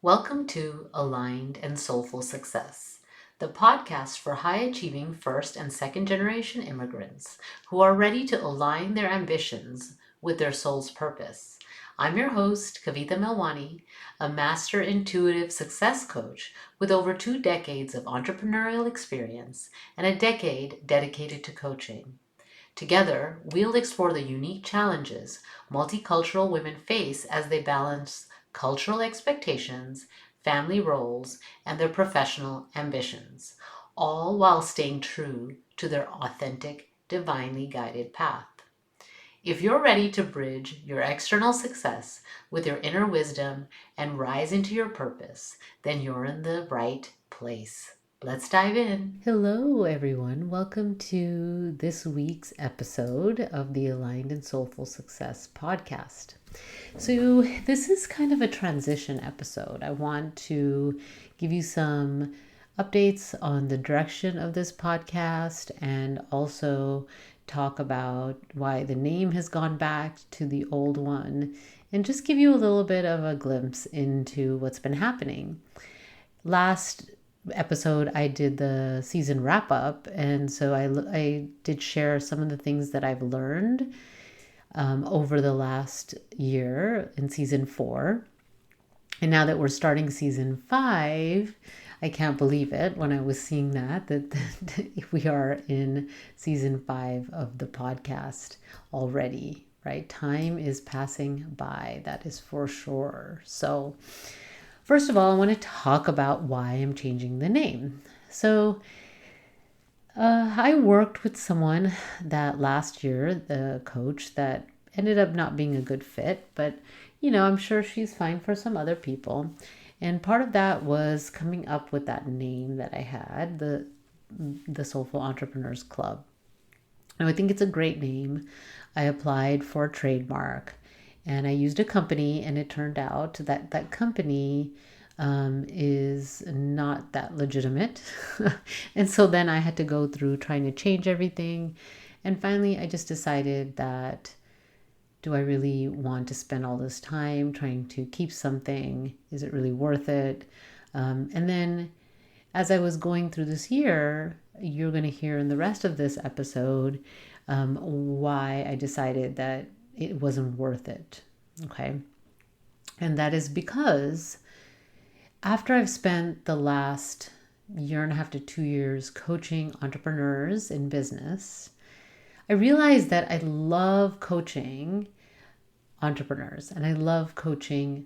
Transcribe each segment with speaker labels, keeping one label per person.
Speaker 1: Welcome to Aligned and Soulful Success, the podcast for high achieving first and second generation immigrants who are ready to align their ambitions with their soul's purpose. I'm your host, Kavita Melwani, a master intuitive success coach with over 2 decades of entrepreneurial experience and a decade dedicated to coaching. Together, we'll explore the unique challenges multicultural women face as they balance cultural expectations, family roles, and their professional ambitions, all while staying true to their authentic, divinely guided path. If you're ready to bridge your external success with your inner wisdom and rise into your purpose, then you're in the right place. Let's dive in. Hello, everyone. Welcome to this week's episode of the Aligned and Soulful Success podcast. So, this is kind of a transition episode. I want to give you some updates on the direction of this podcast and also talk about why the name has gone back to the old one and just give you a little bit of a glimpse into what's been happening. Last episode I did the season wrap up, and so I did share some of the things that I've learned over the last year in season 4. And now that we're starting season 5, I can't believe it when I was seeing that we are in season 5 of the podcast already, right? Time is passing by, that is for sure. So first of all, I want to talk about why I'm changing the name. So I worked with someone that last year, the coach, that ended up not being a good fit, but I'm sure she's fine for some other people. And part of that was coming up with that name that I had, the Soulful Entrepreneurs Club. And I think it's a great name. I applied for a trademark and I used a company, and it turned out that that company is not that legitimate. And so then I had to go through trying to change everything. And finally, I just decided that, do I really want to spend all this time trying to keep something? Is it really worth it? And then as I was going through this year, you're going to hear in the rest of this episode why I decided that it wasn't worth it. Okay. And that is because after I've spent the last 1.5 to 2 years coaching entrepreneurs in business, I realized that I love coaching entrepreneurs and I love coaching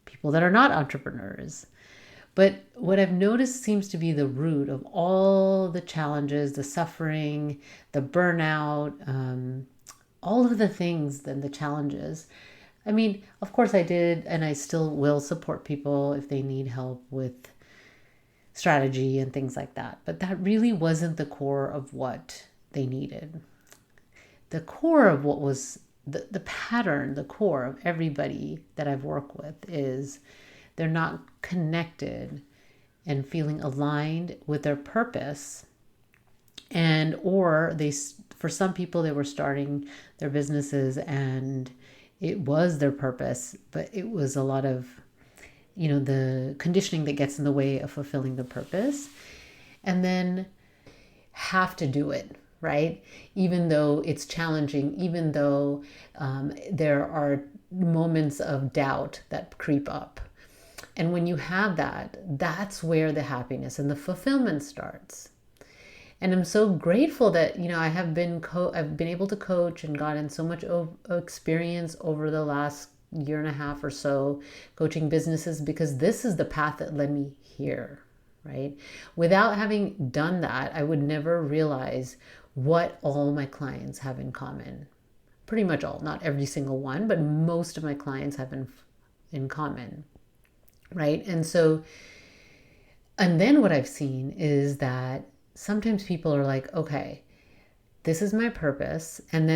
Speaker 1: people that are not entrepreneurs. But what I've noticed seems to be the root of all the challenges, the suffering, the burnout, all of the things and the challenges. I mean, of course I did, and I still will support people if they need help with strategy and things like that. But that really wasn't the core of what they needed. The core of what was the pattern, the core of everybody that I've worked with is they're not connected and feeling aligned with their purpose. And or for some people, they were starting their businesses and it was their purpose, but it was a lot of, the conditioning that gets in the way of fulfilling the purpose. And then have to do it, right? Even though it's challenging, even though there are moments of doubt that creep up. And when you have that, that's where the happiness and the fulfillment starts. And I'm so grateful that, I have I've been able to coach and gotten so much experience over the last 1.5 years or so coaching businesses, because this is the path that led me here, right? Without having done that, I would never realize what all my clients have in common. Pretty much all, not every single one, but most of my clients have in common, right? And then what I've seen is that sometimes people are like, okay, this is my purpose. And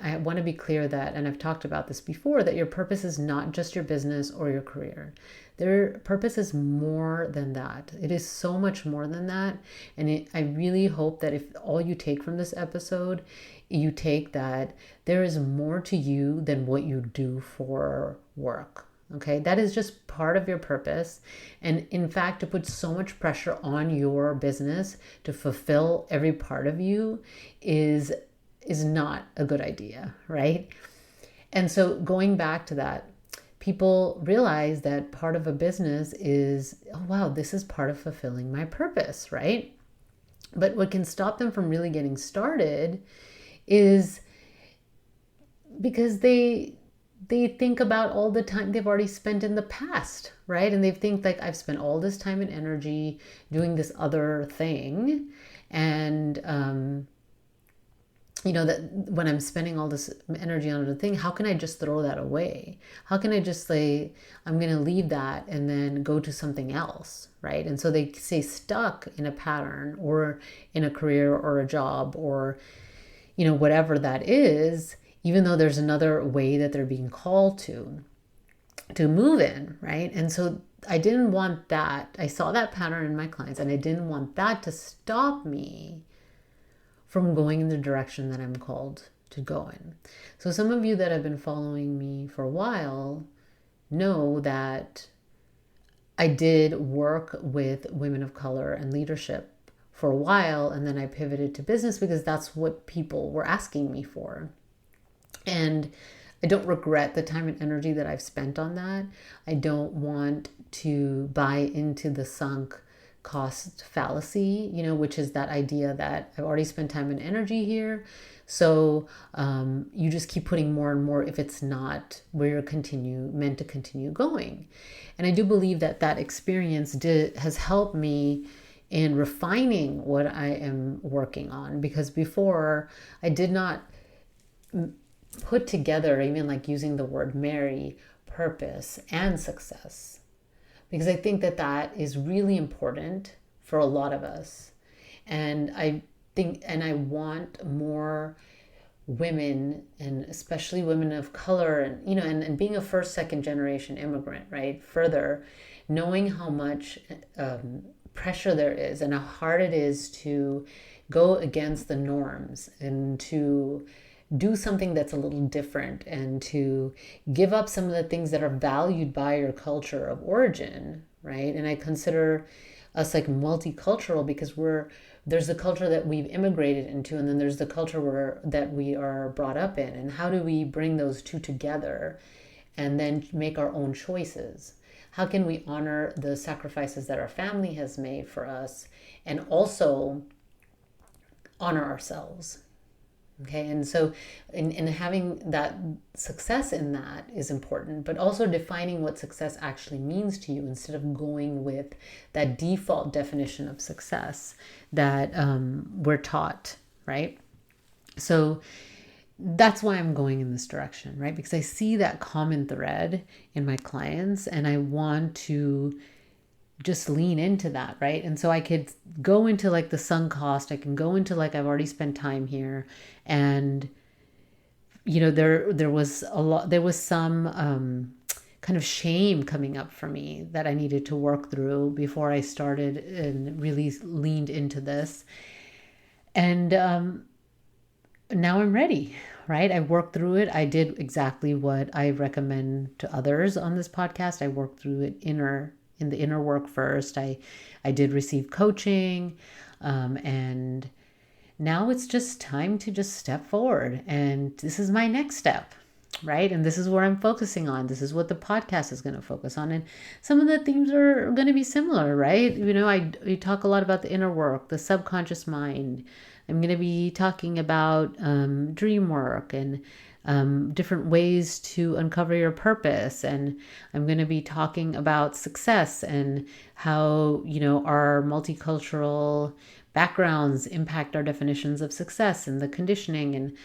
Speaker 1: I want to be clear that, and I've talked about this before, that your purpose is not just your business or your career. Their purpose is more than that. It is so much more than that. And I really hope that if all you take from this episode, you take that there is more to you than what you do for work. Okay, that is just part of your purpose. And in fact, to put so much pressure on your business to fulfill every part of you is not a good idea, right? And so going back to that, people realize that part of a business is, oh wow, this is part of fulfilling my purpose, right? But what can stop them from really getting started is because they think about all the time they've already spent in the past, right? And they think like, I've spent all this time and energy doing this other thing, and that when I'm spending all this energy on a thing, how can I just throw that away? How can I just say, I'm going to leave that and then go to something else, right? And so they stay stuck in a pattern or in a career or a job or, whatever that is, even though there's another way that they're being called to move in, right? And so I didn't want that. I saw that pattern in my clients, and I didn't want that to stop me from going in the direction that I'm called to go in. So some of you that have been following me for a while know that I did work with women of color and leadership for a while, and then I pivoted to business because that's what people were asking me for. And I don't regret the time and energy that I've spent on that. I don't want to buy into the sunk cost fallacy, which is that idea that I've already spent time and energy here. So you just keep putting more and more if it's not where you're meant to continue going. And I do believe that experience has helped me in refining what I am working on, because before I did not put together, even like using the word marry, purpose, and success. Because I think that is really important for a lot of us. And I want more women, and especially women of color, and being a first, second generation immigrant, right? Further, knowing how much pressure there is and how hard it is to go against the norms and to do something that's a little different and to give up some of the things that are valued by your culture of origin, right? And I consider us like multicultural because there's the culture that we've immigrated into, and then there's the culture that we are brought up in. And how do we bring those two together and then make our own choices? How can we honor the sacrifices that our family has made for us and also honor ourselves? Okay, and so in having that success in that is important, but also defining what success actually means to you instead of going with that default definition of success that we're taught, right? So that's why I'm going in this direction, right? Because I see that common thread in my clients, and I want to just lean into that, right? And so I could go into like the sunk cost. I can go into like, I've already spent time here, and there was some kind of shame coming up for me that I needed to work through before I started and really leaned into this. And now I'm ready, right? I worked through it. I did exactly what I recommend to others on this podcast. I worked through it in the inner work first. I did receive coaching, and now it's just time to just step forward. And this is my next step, right? And this is where I'm focusing on. This is what the podcast is going to focus on. And some of the themes are going to be similar, right? We talk a lot about the inner work, the subconscious mind. I'm going to be talking about dream work and different ways to uncover your purpose. And I'm going to be talking about success and how, our multicultural backgrounds impact our definitions of success and the conditioning, and,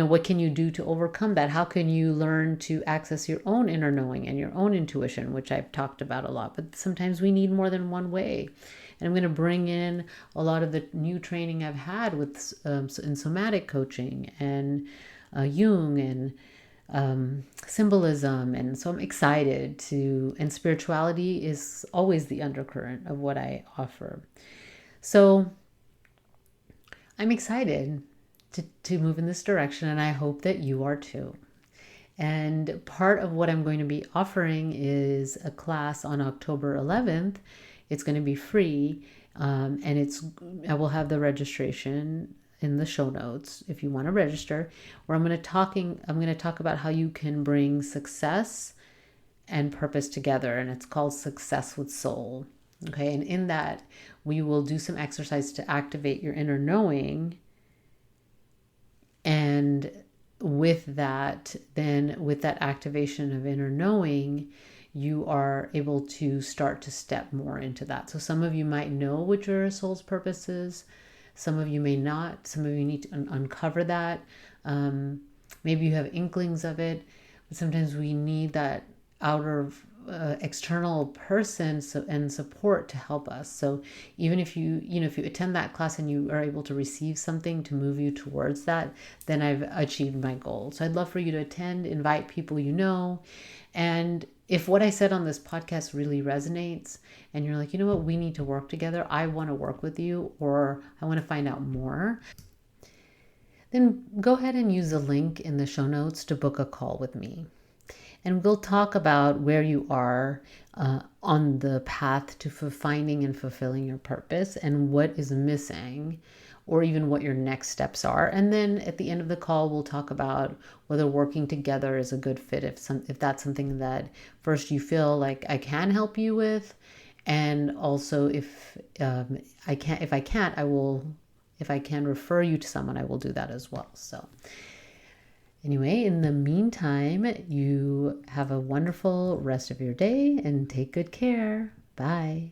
Speaker 1: what can you do to overcome that? How can you learn to access your own inner knowing and your own intuition, which I've talked about a lot, but sometimes we need more than one way. And I'm going to bring in a lot of the new training I've had with in somatic coaching and Jung and symbolism. And so I'm excited and spirituality is always the undercurrent of what I offer. So I'm excited to move in this direction, and I hope that you are too. And part of what I'm going to be offering is a class on October 11th. It's going to be free, and I will have the registration in the show notes if you want to register. Where I'm going to talk about how you can bring success and purpose together, and it's called Success with Soul. Okay, and in that we will do some exercise to activate your inner knowing, and with that activation of inner knowing, you are able to start to step more into that. So some of you might know what your soul's purpose is, some of you may not, some of you need to uncover that. Maybe you have inklings of it, but sometimes we need that outer external person and support to help us. So even if if you attend that class and you are able to receive something to move you towards that, then I've achieved my goal. So I'd love for you to attend, invite people you know. And if what I said on this podcast really resonates and you're like, you know what, we need to work together, I want to work with you, or I want to find out more, then go ahead and use the link in the show notes to book a call with me. And we'll talk about where you are on the path to finding and fulfilling your purpose and what is missing, or even what your next steps are. And then at the end of the call, we'll talk about whether working together is a good fit, if that's something that first you feel like I can help you with, and also if I can't, if I can refer you to someone, I will do that as well. So anyway, in the meantime, you have a wonderful rest of your day and take good care. Bye.